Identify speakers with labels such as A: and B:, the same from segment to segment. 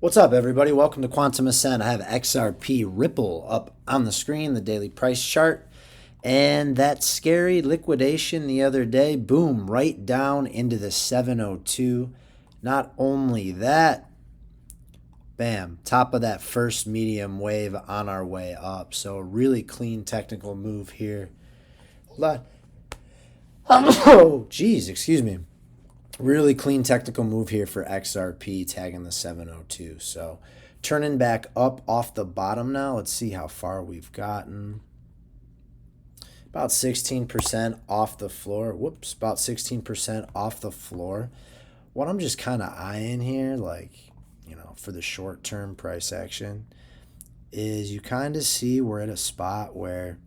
A: What's up, everybody? Welcome to Quantum Ascent. I have XRP Ripple up on the screen, the daily price chart, and that scary liquidation the other day, boom, right down into the 702. Not only that, bam, top of that first medium wave on our way up. So a really clean technical move here. Oh, geez, excuse me. Really clean technical move here for XRP tagging the 702. So turning back up off the bottom now. Let's see how far we've gotten. About 16% off the floor. Whoops, about 16% off the floor. What I'm just kind of eyeing here, for the short-term price action, is you kind of see we're at a spot where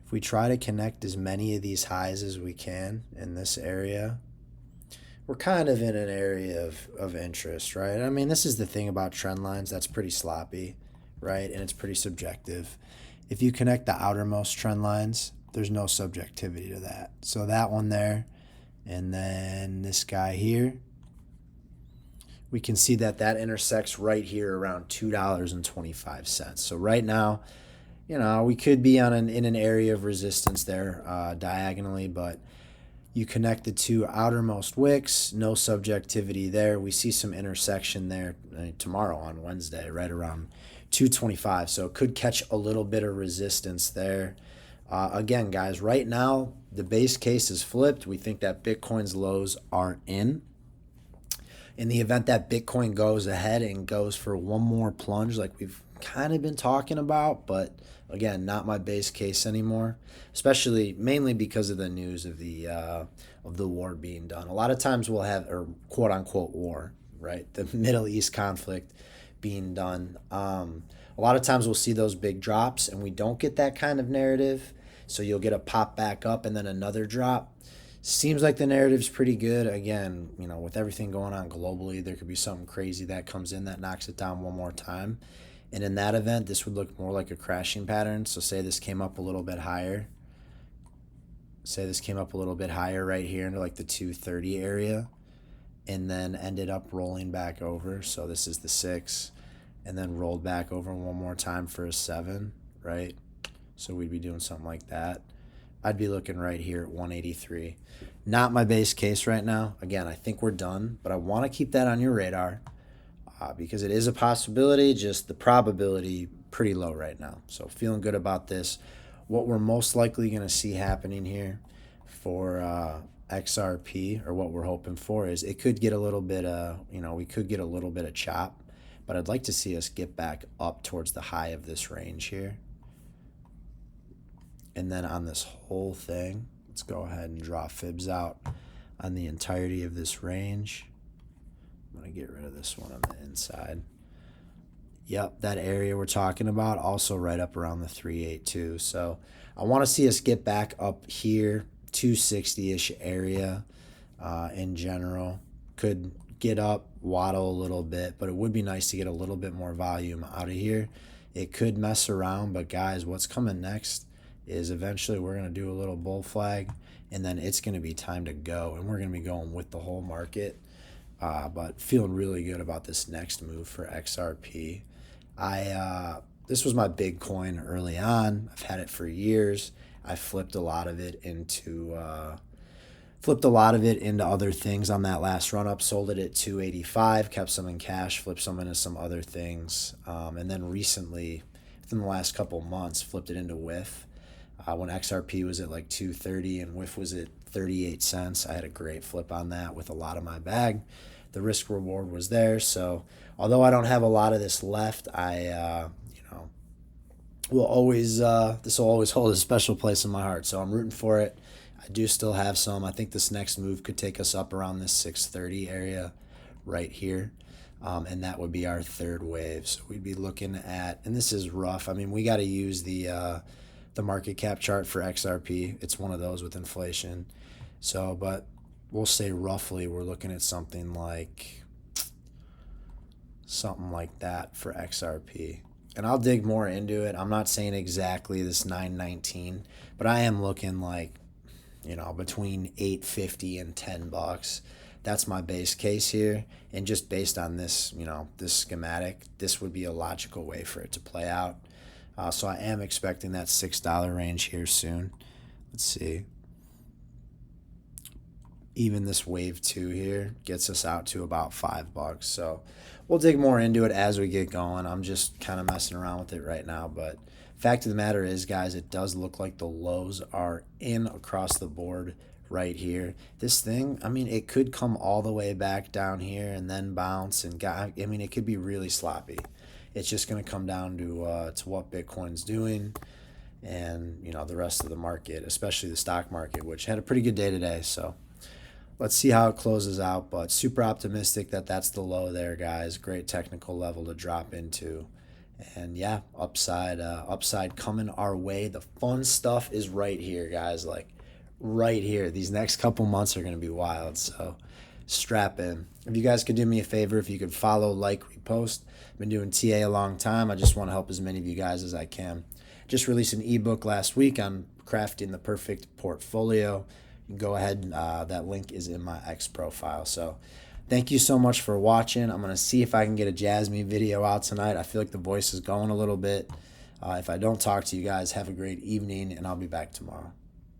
A: if we try to connect as many of these highs as we can in this area, we're kind of in an area of interest, right? I mean, this is the thing about trend lines. That's pretty sloppy, right? And it's pretty subjective. If you connect the outermost trend lines, there's no subjectivity to that. So that one there, and then this guy here, we can see that intersects right here around $2.25. So right now, we could be in an area of resistance there diagonally, but you connect the two outermost wicks, no subjectivity there. We see some intersection there tomorrow on Wednesday, right around 225. So it could catch a little bit of resistance there. Again, guys, right now, the base case is flipped. We think that Bitcoin's lows are in. In the event that Bitcoin goes ahead and goes for one more plunge like we've kind of been talking about, but again, not my base case anymore, especially mainly because of the news of the war being done. A lot of times we'll have, or quote unquote war, right? The Middle East conflict being done. A lot of times we'll see those big drops and we don't get that kind of narrative. So you'll get a pop back up and then another drop. Seems like the narrative's pretty good. Again, with everything going on globally, there could be something crazy that comes in that knocks it down one more time. And in that event, this would look more like a crashing pattern. So say this came up a little bit higher. Say this came up a little bit higher right here into like the 230 area and then ended up rolling back over. So this is the 6 and then rolled back over one more time for a 7, right? So we'd be doing something like that. I'd be looking right here at 183. Not my base case right now. Again, I think we're done, but I want to keep that on your radar. Because it is a possibility, just the probability pretty low right now. So feeling good about this. What we're most likely going to see happening here for XRP, or what we're hoping for, is it could get a little bit we could get a little bit of chop, but I'd like to see us get back up towards the high of this range here. And then on this whole thing, let's go ahead and draw fibs out on the entirety of this range. I'm going to get rid of this one on the inside. Yep, that area we're talking about, also right up around the 382. So I want to see us get back up here, 260-ish area in general. Could get up, waddle a little bit, but it would be nice to get a little bit more volume out of here. It could mess around, but guys, what's coming next is eventually we're going to do a little bull flag, and then it's going to be time to go, and we're going to be going with the whole market. But feeling really good about this next move for XRP. This was my big coin early on. I've had it for years. I flipped a lot of it into other things on that last run up. Sold it at 285, kept some in cash, flipped some into some other things, and then recently, within the last couple months, flipped it into WIF. When XRP was at like 230 and WIF was at 38 cents. I had a great flip on that with a lot of my bag. The risk reward was there. So although I don't have a lot of this left, I will always this will always hold a special place in my heart. So I'm rooting for it. I do still have some. I think this next move could take us up around this 630 area right here. And that would be our third wave. So we'd be looking at, and this is rough. I mean, we got to use the market cap chart for XRP. It's one of those with inflation. So, but we'll say roughly we're looking at something like that for XRP. And I'll dig more into it. I'm not saying exactly this 919, but I am looking like, between $8.50 and $10. That's my base case here. And just based on this, this schematic, this would be a logical way for it to play out. So I am expecting that $6 range here soon. Let's see. Even this wave 2 here gets us out to about $5. So we'll dig more into it as we get going. I'm just kind of messing around with it right now. But fact of the matter is, guys, it does look like the lows are in across the board right here. This thing, I mean, it could come all the way back down here and then bounce. And it could be really sloppy. It's just going to come down to what Bitcoin's doing and, the rest of the market, especially the stock market, which had a pretty good day today. So let's see how it closes out, but super optimistic that that's the low there, guys. Great technical level to drop into. And yeah, upside coming our way. The fun stuff is right here, guys, like right here. These next couple months are going to be wild, so strap in. If you guys could do me a favor, if you could follow, like, repost. I've been doing TA a long time. I just want to help as many of you guys as I can. Just released an ebook last week on crafting the perfect portfolio. Go ahead, that link is in my X profile. So thank you so much for watching. I'm going to see if I can get a Jasmine video out tonight. I feel like the voice is going a little bit. If I don't talk to you guys, have a great evening, and I'll be back tomorrow.